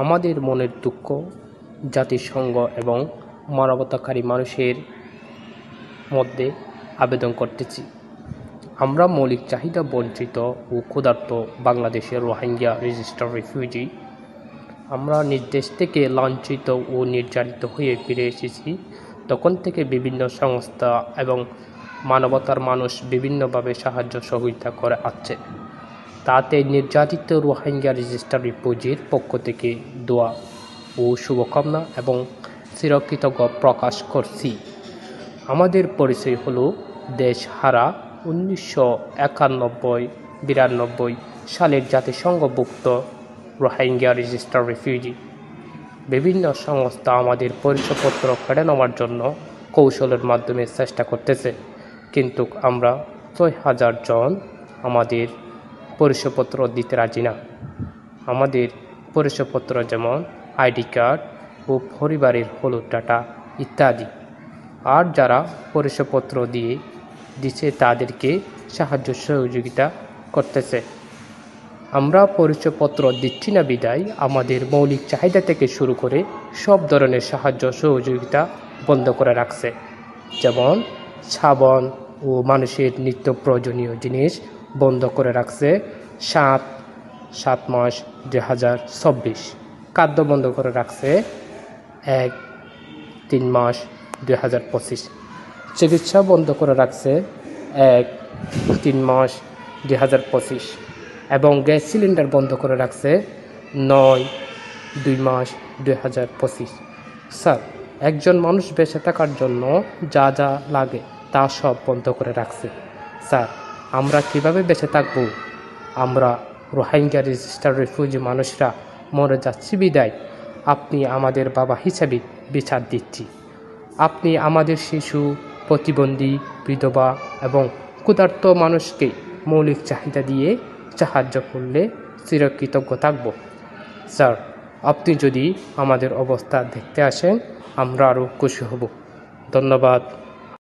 আমাদের মনের দুঃখ জাতিসংঘ এবং মানবতাকারী মানুষের মধ্যে আবেদন করতেছি। আমরা মৌলিক চাহিদা বঞ্চিত ও ক্ষুধার্ত বাংলাদেশের রোহিঙ্গা রেজিস্টার্ড রিফিউজি আমরা নিজ দেশ থেকে লাঞ্ছিত ও নির্যাতিত হয়ে ফিরে এসেছি। তখন থেকে বিভিন্ন সংস্থা এবং মানবতার মানুষ বিভিন্নভাবে সাহায্য সহযোগিতা করে আসছে। তাতে নির্যাতিত রোহিঙ্গা রেজিস্টার্ড রিফিউজির পক্ষ থেকে দোয়া ও শুভকামনা এবং চিরকৃতজ্ঞ প্রকাশ করছি। আমাদের পরিচয় হলো দেশহারা 1991-92 সালের জাতিসংঘভুক্ত রোহিঙ্গা রেজিস্টার্ড রিফিউজি। বিভিন্ন সংস্থা আমাদের পরিচয়পত্র কেড়ে নেওয়ার জন্য কৌশলের মাধ্যমে চেষ্টা করতেছে, কিন্তু আমরা 6,000 জন আমাদের পরিচয়পত্র দিতে রাজি না। আমাদের পরিচয়পত্র যেমন আইডি কার্ড ও পরিবারের হলুদ ডাটা ইত্যাদি। আর যারা পরিচয়পত্র দিচ্ছে তাদেরকে সাহায্য সহযোগিতা করতেছে। আমরা পরিচয়পত্র দিচ্ছি না বিদায় আমাদের মৌলিক চাহিদা থেকে শুরু করে সব ধরনের সাহায্য সহযোগিতা বন্ধ করে রাখছে, যেমন সাবান ও মানুষের নিত্য প্রয়োজনীয় জিনিস বন্ধ করে রাখছে 7 মাস 2024। খাদ্য বন্ধ করে রাখছে 3 মাস 2025। চিকিৎসা বন্ধ করে রাখছে 3 মাস 2025 এবং গ্যাস সিলিন্ডার বন্ধ করে রাখছে 2 মাস 2025। স্যার, একজন মানুষ বেঁচে থাকার জন্য যা যা লাগে তা সব বন্ধ করে রাখছে। স্যার, আমরা কিভাবে বেঁচে থাকব? আমরা রোহিঙ্গা রেজিস্টার্ড রিফিউজি মানুষরা মরে যাচ্ছি বিদায় আপনি আমাদের বাবা হিসাবে বিচার দিচ্ছি। আপনি আমাদের শিশু, প্রতিবন্ধী, বিধবা এবং ক্ষুধার্ত মানুষকে মৌলিক চাহিদা দিয়ে সাহায্য করলে চিরকৃতজ্ঞ থাকব। স্যার, আপনি যদি আমাদের অবস্থা দেখতে আসেন আমরা আরও খুশি হব। ধন্যবাদ।